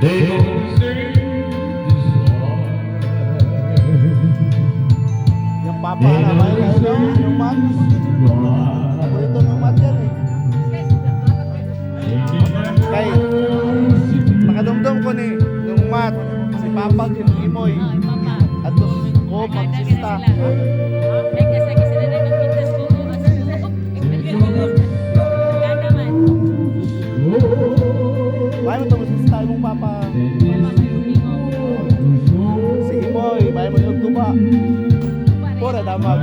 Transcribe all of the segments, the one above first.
They don't say this Yung papa na ba yun? Yung mat? Paborito ng mat yan eh. Kay, nakadumdum ko ni yung mat, si Papa Imoy, at ko magsista. Bahay mo ito magsista mong Papa. Si Imoy, bahay mo yung tuba. Pura damag.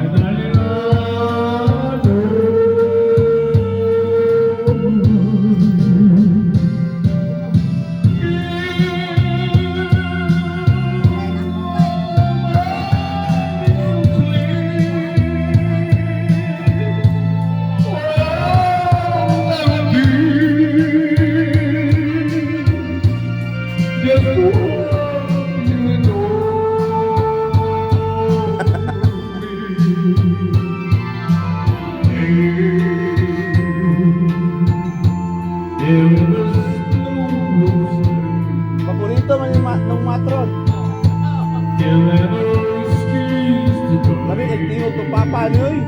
Paborito man yung nung matron. Labi nagtingog ng Papa niyo eh.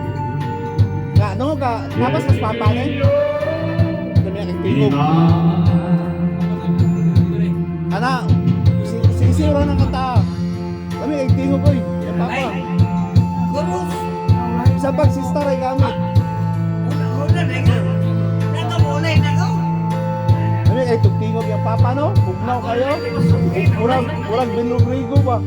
Nga ano ka, tapos mas Papa niyo. Labi nagtingog. Ana, sisira ng kata. Labi nagtingog ko eh. Yung Papa. Sa pagsistar ay gamit. Labi nagtingog yung Papa no? Bugnaw kayo. Urang binurigo ba?